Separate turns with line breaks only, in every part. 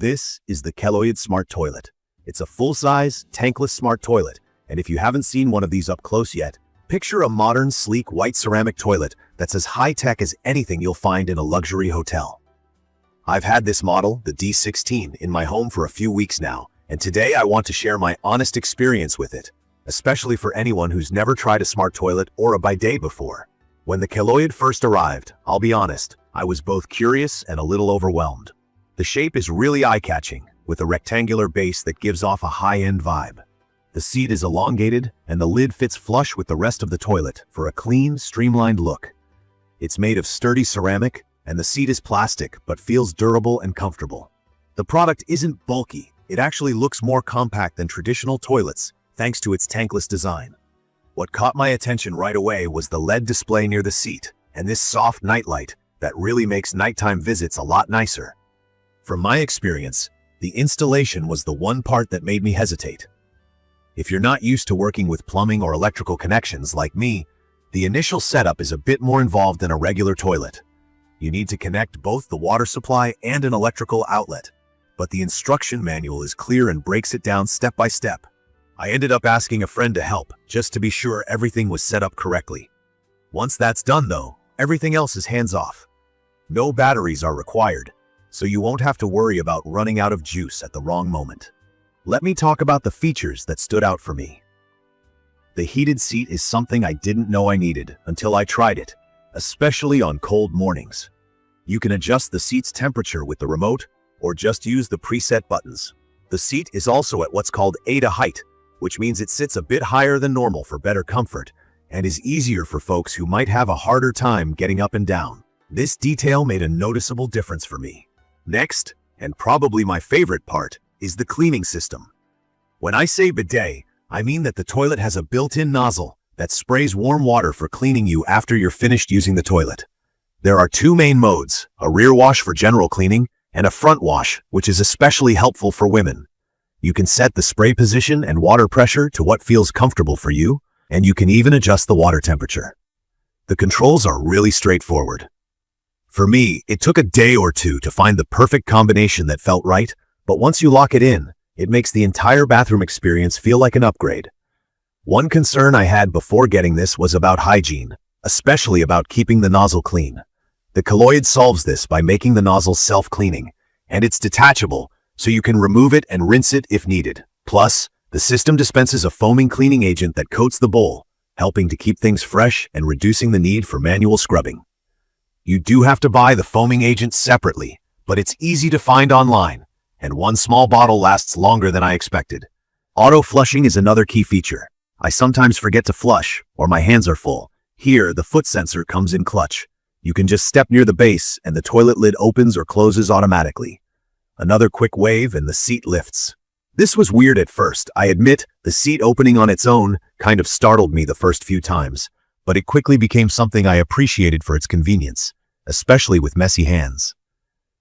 This is the Keloyid Smart Toilet. It's a full-size, tankless smart toilet, and if you haven't seen one of these up close yet, picture a modern, sleek, white ceramic toilet that's as high-tech as anything you'll find in a luxury hotel. I've had this model, the D16, in my home for a few weeks now, and today I want to share my honest experience with it, especially for anyone who's never tried a smart toilet or a bidet before. When the Keloyid first arrived, I'll be honest, I was both curious and a little overwhelmed. The shape is really eye-catching, with a rectangular base that gives off a high-end vibe. The seat is elongated, and the lid fits flush with the rest of the toilet for a clean, streamlined look. It's made of sturdy ceramic, and the seat is plastic but feels durable and comfortable. The product isn't bulky, it actually looks more compact than traditional toilets, thanks to its tankless design. What caught my attention right away was the LED display near the seat, and this soft nightlight that really makes nighttime visits a lot nicer. From my experience, the installation was the one part that made me hesitate. If you're not used to working with plumbing or electrical connections like me, the initial setup is a bit more involved than a regular toilet. You need to connect both the water supply and an electrical outlet, but the instruction manual is clear and breaks it down step by step. I ended up asking a friend to help, just to be sure everything was set up correctly. Once that's done though, everything else is hands-off. No batteries are required, so you won't have to worry about running out of juice at the wrong moment. Let me talk about the features that stood out for me. The heated seat is something I didn't know I needed until I tried it, especially on cold mornings. You can adjust the seat's temperature with the remote, or just use the preset buttons. The seat is also at what's called ADA height, which means it sits a bit higher than normal for better comfort, and is easier for folks who might have a harder time getting up and down. This detail made a noticeable difference for me. Next, and probably my favorite part, is the cleaning system. When I say bidet, I mean that the toilet has a built-in nozzle that sprays warm water for cleaning you after you're finished using the toilet. There are two main modes, a rear wash for general cleaning and a front wash, which is especially helpful for women. You can set the spray position and water pressure to what feels comfortable for you, and you can even adjust the water temperature. The controls are really straightforward. For me, it took a day or two to find the perfect combination that felt right, but once you lock it in, it makes the entire bathroom experience feel like an upgrade. One concern I had before getting this was about hygiene, especially about keeping the nozzle clean. The Keloyid solves this by making the nozzle self-cleaning, and it's detachable, so you can remove it and rinse it if needed. Plus, the system dispenses a foaming cleaning agent that coats the bowl, helping to keep things fresh and reducing the need for manual scrubbing. You do have to buy the foaming agent separately, but it's easy to find online, and one small bottle lasts longer than I expected. Auto flushing is another key feature. I sometimes forget to flush, or my hands are full. Here, the foot sensor comes in clutch. You can just step near the base, and the toilet lid opens or closes automatically. Another quick wave, and the seat lifts. This was weird at first. I admit, the seat opening on its own kind of startled me the first few times, but it quickly became something I appreciated for its convenience, especially with messy hands.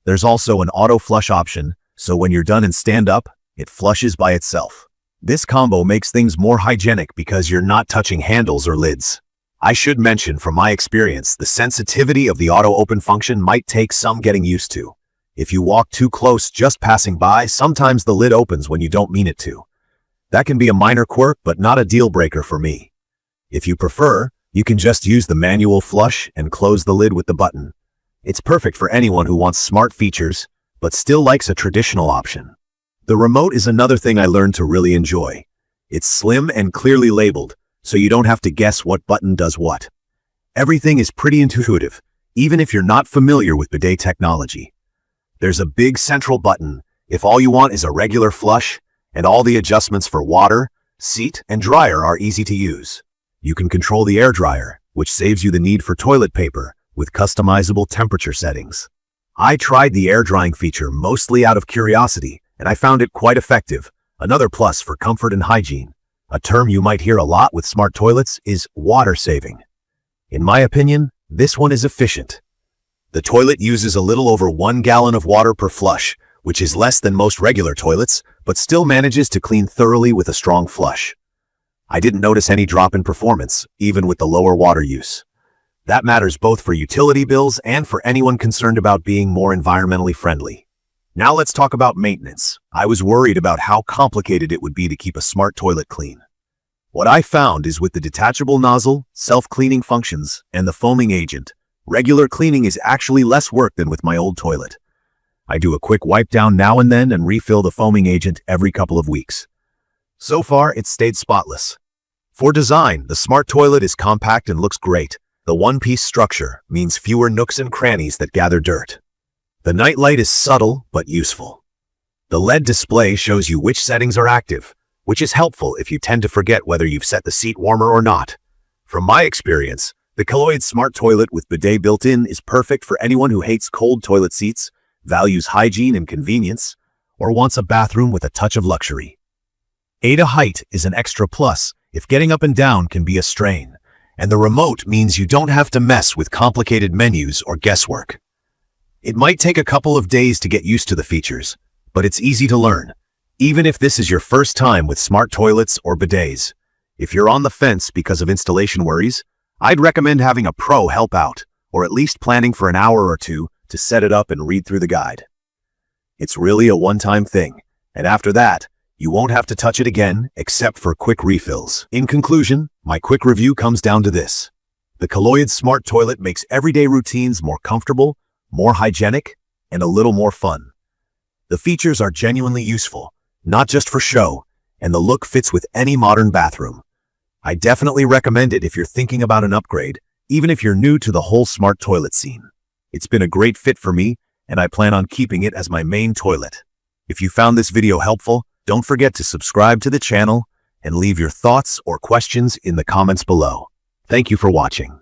There's also an auto flush option, so when you're done and stand up, it flushes by itself. This combo makes things more hygienic because you're not touching handles or lids. I should mention from my experience, the sensitivity of the auto open function might take some getting used to. If you walk too close just passing by, sometimes the lid opens when you don't mean it to. That can be a minor quirk, but not a deal breaker for me. If you prefer, you can just use the manual flush and close the lid with the button. It's perfect for anyone who wants smart features, but still likes a traditional option. The remote is another thing I learned to really enjoy. It's slim and clearly labeled, so you don't have to guess what button does what. Everything is pretty intuitive, even if you're not familiar with bidet technology. There's a big central button if all you want is a regular flush, and all the adjustments for water, seat, and dryer are easy to use. You can control the air dryer, which saves you the need for toilet paper, with customizable temperature settings. I tried the air drying feature mostly out of curiosity, and I found it quite effective. Another plus for comfort and hygiene. A term you might hear a lot with smart toilets is water saving. In my opinion, this one is efficient. The toilet uses a little over 1 gallon of water per flush, which is less than most regular toilets, but still manages to clean thoroughly with a strong flush. I didn't notice any drop in performance, even with the lower water use. That matters both for utility bills and for anyone concerned about being more environmentally friendly. Now let's talk about maintenance. I was worried about how complicated it would be to keep a smart toilet clean. What I found is with the detachable nozzle, self-cleaning functions, and the foaming agent, regular cleaning is actually less work than with my old toilet. I do a quick wipe down now and then and refill the foaming agent every couple of weeks. So far, it's stayed spotless. For design, the smart toilet is compact and looks great. The one-piece structure means fewer nooks and crannies that gather dirt. The night light is subtle but useful. The LED display shows you which settings are active, which is helpful if you tend to forget whether you've set the seat warmer or not. From my experience, the Keloyid Smart Toilet with bidet built in is perfect for anyone who hates cold toilet seats, values hygiene and convenience, or wants a bathroom with a touch of luxury. ADA height is an extra plus if getting up and down can be a strain, and the remote means you don't have to mess with complicated menus or guesswork. It might take a couple of days to get used to the features, but it's easy to learn, even if this is your first time with smart toilets or bidets. If you're on the fence because of installation worries, I'd recommend having a pro help out, or at least planning for an hour or two to set it up and read through the guide. It's really a one-time thing, and after that, you won't have to touch it again except for quick refills. In conclusion, my quick review comes down to this. The Keloyid Smart Toilet makes everyday routines more comfortable, more hygienic, and a little more fun. The features are genuinely useful, not just for show, and the look fits with any modern bathroom. I definitely recommend it if you're thinking about an upgrade, even if you're new to the whole smart toilet scene. It's been a great fit for me, and I plan on keeping it as my main toilet. If you found this video helpful, don't forget to subscribe to the channel and leave your thoughts or questions in the comments below. Thank you for watching.